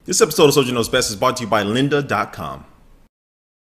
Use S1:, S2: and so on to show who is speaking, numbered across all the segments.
S1: This episode of Soldier Knows Best is brought to you by lynda.com.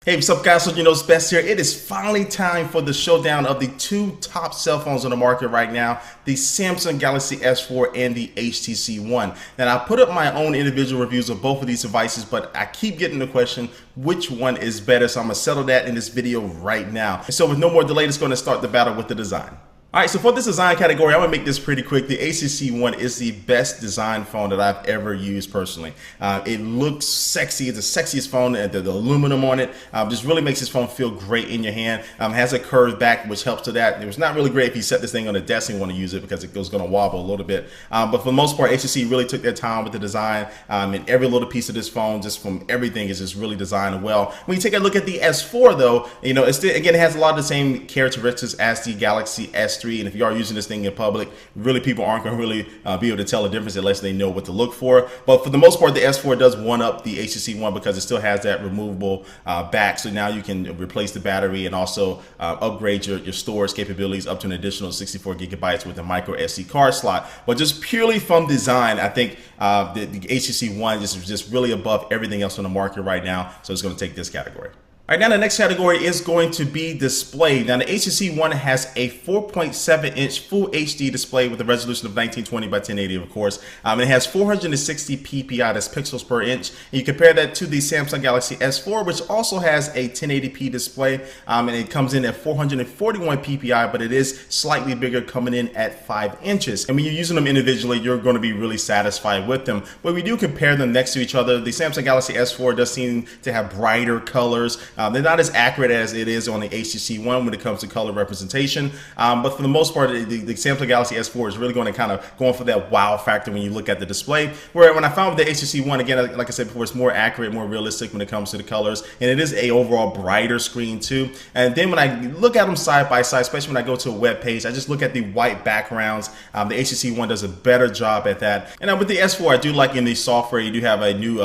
S1: Hey, what's up guys, Soldier Knows Best here. It is finally time for the showdown of the two top cell phones on the market right now, the Samsung Galaxy S4 and the HTC One. Now, I put up my own individual reviews of both of these devices, but I keep getting the question, which one is better? So I'm gonna settle that in this video right now. And so with no more delay, it's gonna start the battle with the design. All right, so for this design category, I'm gonna make this pretty quick. The HTC One is the best design phone that I've ever used personally. It looks sexy. It's the sexiest phone. The aluminum on it just really makes this phone feel great in your hand. Has a curved back, which helps to that. It was not really great if you set this thing on the desk and want to use it because it was gonna wobble a little bit. But for the most part, HTC really took their time with the design, and every little piece of this phone, just from everything, is just really designed well. When you take a look at the S4 though, you know, it's still, again, it has a lot of the same characteristics as the Galaxy S3. And if you are using this thing in public, really people aren't going to really be able to tell the difference unless they know what to look for. But for the most part, the S4 does one up the HTC One because it still has that removable back. So now you can replace the battery and also upgrade your storage capabilities up to an additional 64 gigabytes with a micro SD card slot. But just purely from design, I think the HTC One is just really above everything else on the market right now. So it's going to take this category. All right, now the next category is going to be display. Now the HTC One has a 4.7-inch full HD display with a resolution of 1920 by 1080, of course. And it has 460 ppi, that's pixels per inch. And you compare that to the Samsung Galaxy S4, which also has a 1080p display, and it comes in at 441 ppi, but it is slightly bigger, coming in at 5 inches. And when you're using them individually, you're going to be really satisfied with them. But we do compare them next to each other. The Samsung Galaxy S4 does seem to have brighter colors. They're not as accurate as it is on the HTC One when it comes to color representation, but for the most part, the Samsung Galaxy S4 is really going to kind of go for that wow factor when you look at the display. Where when I found with the HTC One, again, like I said before, it's more accurate, more realistic when it comes to the colors, and it is a overall brighter screen too. And then when I look at them side by side, especially when I go to a web page, I just look at the white backgrounds. The HTC One does a better job at that. And with the S4, I do like in the software, you do have a new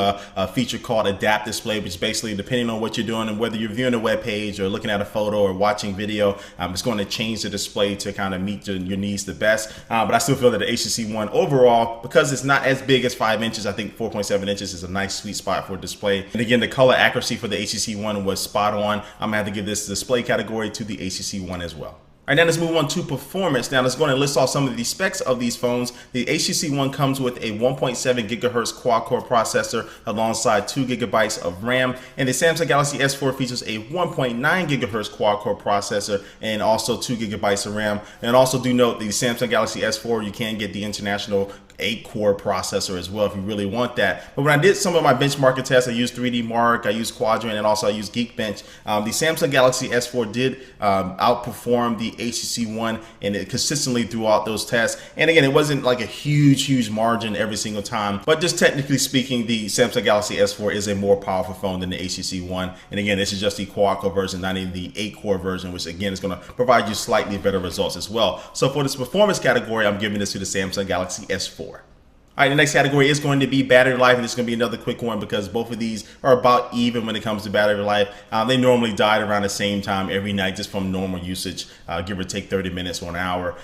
S1: feature called Adapt Display, which basically, depending on what you're doing and whether you're viewing a web page or looking at a photo or watching video, it's going to change the display to kind of meet your needs the best. But I still feel that the HTC One overall, because it's not as big as 5 inches, I think 4.7 inches is a nice sweet spot for display. And again, the color accuracy for the HTC One was spot on. I'm gonna have to give this display category to the HTC One as well. All right, now let's move on to performance. Now let's go and list off some of the specs of these phones. The HTC One comes with a 1.7 gigahertz quad-core processor alongside 2 gigabytes of RAM, and the Samsung Galaxy S4 features a 1.9 gigahertz quad-core processor and also 2 gigabytes of RAM. And also do note the Samsung Galaxy S4, you can get the international 8-core processor as well if you really want that. But when I did some of my benchmarking tests, I used 3D Mark, I used Quadrant, and also I used Geekbench. The Samsung Galaxy S4 did outperform the HTC One and it consistently throughout those tests. And again, it wasn't like a huge margin every single time, but just technically speaking, the Samsung Galaxy S4 is a more powerful phone than the HTC One. And again, this is just the quad-core version, not even the 8-core version, which again is going to provide you slightly better results as well. So for this performance category, I'm giving this to the Samsung Galaxy S4. All right, the next category is going to be battery life, and it's going to be another quick one because both of these are about even when it comes to battery life. They normally die around the same time every night just from normal usage, give or take 30 minutes or an hour.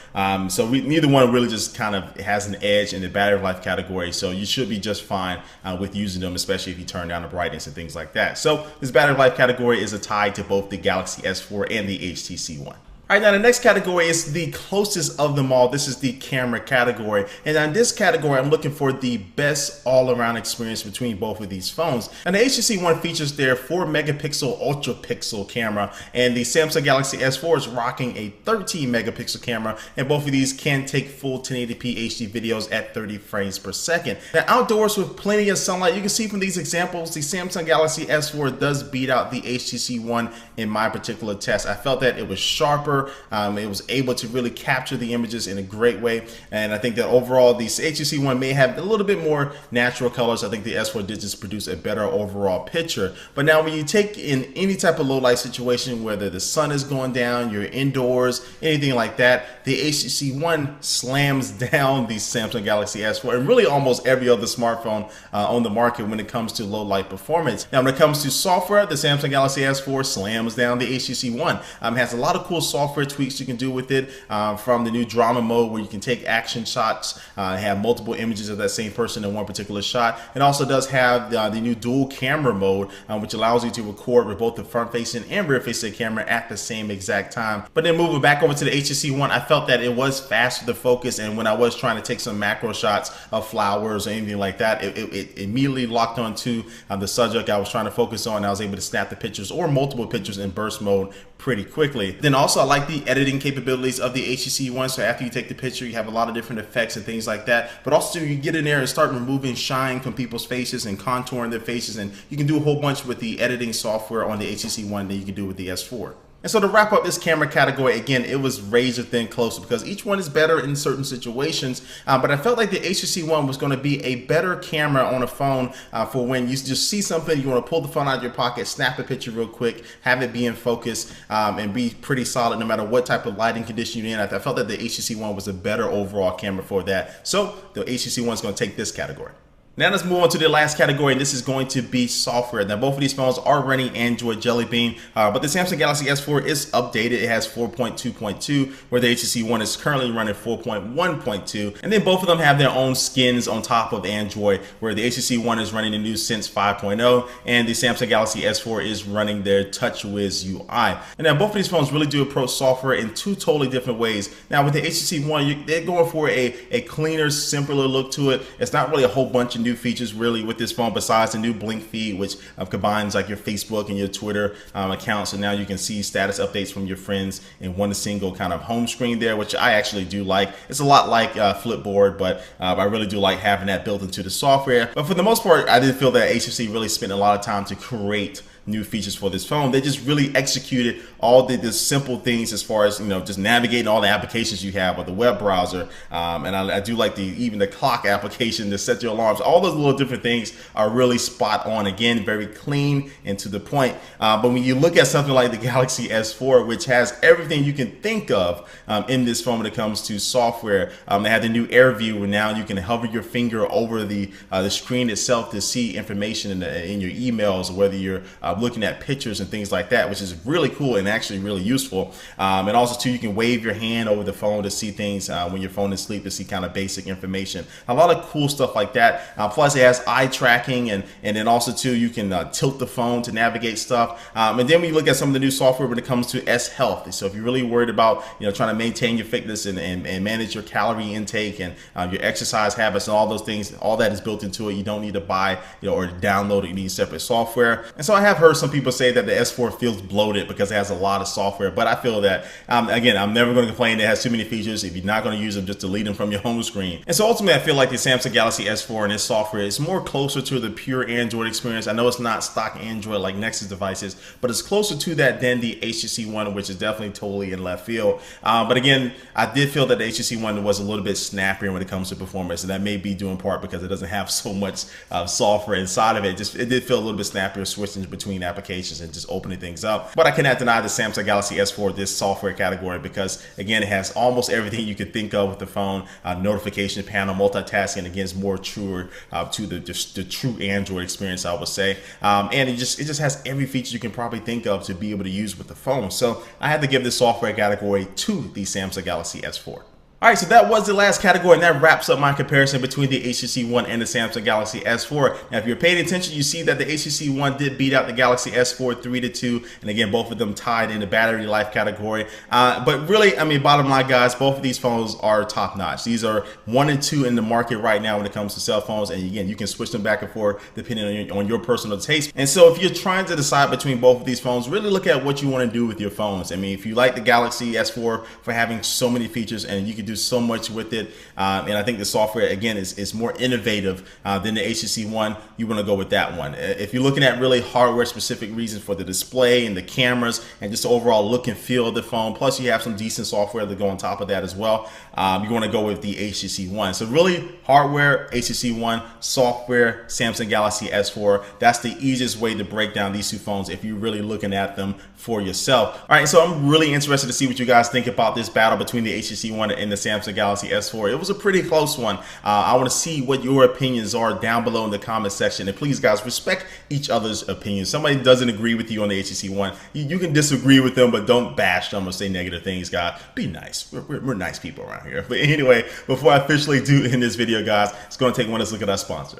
S1: So neither one really just kind of has an edge in the battery life category, so you should be just fine with using them, especially if you turn down the brightness and things like that. So this battery life category is a tie to both the Galaxy S4 and the HTC One. All right, now the next category is the closest of them all. This is the camera category. And in this category, I'm looking for the best all-around experience between both of these phones. And the HTC One features their 4 megapixel ultra pixel camera, and the Samsung Galaxy S4 is rocking a 13 megapixel camera, and both of these can take full 1080p HD videos at 30 frames per second. Now outdoors with plenty of sunlight, you can see from these examples, the Samsung Galaxy S4 does beat out the HTC One in my particular test. I felt that it was sharper. It was able to really capture the images in a great way, and I think that overall the HTC One may have a little bit more natural colors. I think the S4 did just produce a better overall picture. But now when you take in any type of low light situation, whether the sun is going down, you're indoors, anything like that, the HTC One slams down the Samsung Galaxy S4 and really almost every other smartphone on the market when it comes to low light performance. Now when it comes to software, the Samsung Galaxy S4 slams down the HTC One. It has a lot of cool software software tweaks you can do with it, from the new drama mode where you can take action shots, have multiple images of that same person in one particular shot. It also does have the new dual camera mode, which allows you to record with both the front facing and rear facing camera at the same exact time. But then moving back over to the HTC One, I felt that it was faster to focus, and when I was trying to take some macro shots of flowers or anything like that, it immediately locked onto the subject I was trying to focus on. I was able to snap the pictures or multiple pictures in burst mode pretty quickly. Then also I like the editing capabilities of the HTC One. So after you take the picture, you have a lot of different effects and things like that, but also you get in there and start removing shine from people's faces and contouring their faces, and you can do a whole bunch with the editing software on the HTC One that you can do with the S4. And so to wrap up this camera category, again, it was razor thin close because each one is better in certain situations. But I felt like the HTC One was going to be a better camera on a phone for when you just see something, you want to pull the phone out of your pocket, snap a picture real quick, have it be in focus, and be pretty solid no matter what type of lighting condition you're in. I felt that the HTC One was a better overall camera for that. So the HTC One is going to take this category. Now let's move on to the last category, and this is going to be software. Now both of these phones are running Android Jelly Bean, but the Samsung Galaxy S4 is updated. It has 4.2.2, where the HTC One is currently running 4.1.2, and then both of them have their own skins on top of Android, where the HTC One is running the new Sense 5.0, and the Samsung Galaxy S4 is running their TouchWiz UI. And now both of these phones really do approach software in two totally different ways. Now with the HTC One, they're going for a cleaner, simpler look to it. It's not really a whole bunch of new features really with this phone besides the new blink feed, which combines like your Facebook and your Twitter accounts, and now you can see status updates from your friends in one single kind of home screen there, which I actually do like. It's a lot like Flipboard, but I really do like having that built into the software. But for the most part, I did feel that HTC really spent a lot of time to create new features for this phone. They just really executed all the simple things as far as, you know, just navigating all the applications you have with the web browser. And I do like even the clock application to set your alarms. All those little different things are really spot on. Again, very clean and to the point. But when you look at something like the Galaxy S4, which has everything you can think of in this phone when it comes to software, they have the new Air View, where now you can hover your finger over the screen itself to see information in your emails, or whether you're looking at pictures and things like that, which is really cool and actually really useful. And also too, you can wave your hand over the phone to see things when your phone is asleep, to see kind of basic information. A lot of cool stuff like that. Plus it has eye tracking, and then also too, you can tilt the phone to navigate stuff. And then we look at some of the new software when it comes to S Health. So if you're really worried about, you know, trying to maintain your fitness and manage your calorie intake and your exercise habits and all those things, all that is built into it. You don't need to buy, you know, or download it. You need separate software. And so I have heard some people say that the S4 feels bloated because it has a lot of software, but I feel that, again, I'm never going to complain that it has too many features. If you're not going to use them, just delete them from your home screen. And so ultimately, I feel like the Samsung Galaxy S4 and its software is more closer to the pure Android experience. I know it's not stock Android like Nexus devices, but it's closer to that than the HTC One, which is definitely totally in left field. But again, I did feel that the HTC One was a little bit snappier when it comes to performance, and that may be due in part because it doesn't have so much software inside of it. It did feel a little bit snappier switching between applications and just opening things up. But I cannot deny the Samsung Galaxy S4 this software category because, again, it has almost everything you could think of with the phone. Notification panel, multitasking, again, is more truer to the true Android experience, I would say. And it just has every feature you can probably think of to be able to use with the phone. So I had to give this software category to the Samsung Galaxy S4. All right, so that was the last category, and that wraps up my comparison between the HTC One and the Samsung Galaxy S4. Now, if you're paying attention, you see that the HTC One did beat out the Galaxy S4 3-2, and again, both of them tied in the battery life category. But really, I mean, bottom line, guys, both of these phones are top notch. These are 1 and 2 in the market right now when it comes to cell phones, and again, you can switch them back and forth depending on your personal taste. And so if you're trying to decide between both of these phones, really look at what you want to do with your phones. I mean, if you like the Galaxy S4 for having so many features and you can do so much with it, and I think the software again is more innovative than the HTC One, you want to go with that one. If you're looking at really hardware specific reasons for the display and the cameras and just the overall look and feel of the phone, plus you have some decent software to go on top of that as well, you want to go with the HTC One. So really, hardware HTC One, software Samsung Galaxy S4. That's the easiest way to break down these two phones if you're really looking at them for yourself. All right, so I'm really interested to see what you guys think about this battle between the HTC One and the Samsung Galaxy S4. It was a pretty close one. I want to see what your opinions are down below in the comment section. And please, guys, respect each other's opinions. Somebody doesn't agree with you on the HTC One, you can disagree with them, but don't bash them or say negative things, guys. Be nice. We're nice people around here. But anyway, before I officially do end this video, guys, it's going to take one last look at our sponsor.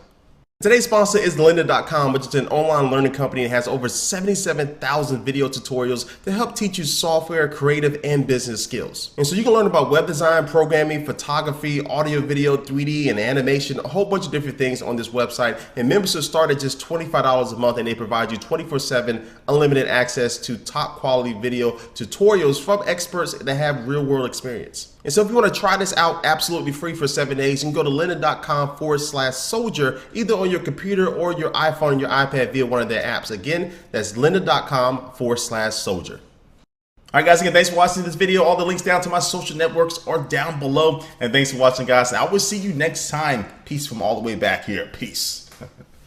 S1: Today's sponsor is lynda.com, which is an online learning company and has over 77,000 video tutorials to help teach you software, creative, and business skills. And so you can learn about web design, programming, photography, audio, video, 3D, and animation, a whole bunch of different things on this website. And memberships start at just $25 a month, and they provide you 24/7 unlimited access to top quality video tutorials from experts that have real world experience. And so if you want to try this out absolutely free for 7 days, you can go to lynda.com/soldier, either on your computer or your iPhone and your iPad via one of their apps. Again, that's lynda.com/soldier. All right, guys, again, thanks for watching this video. All the links down to my social networks are down below. And thanks for watching, guys. I will see you next time. Peace from all the way back here. Peace.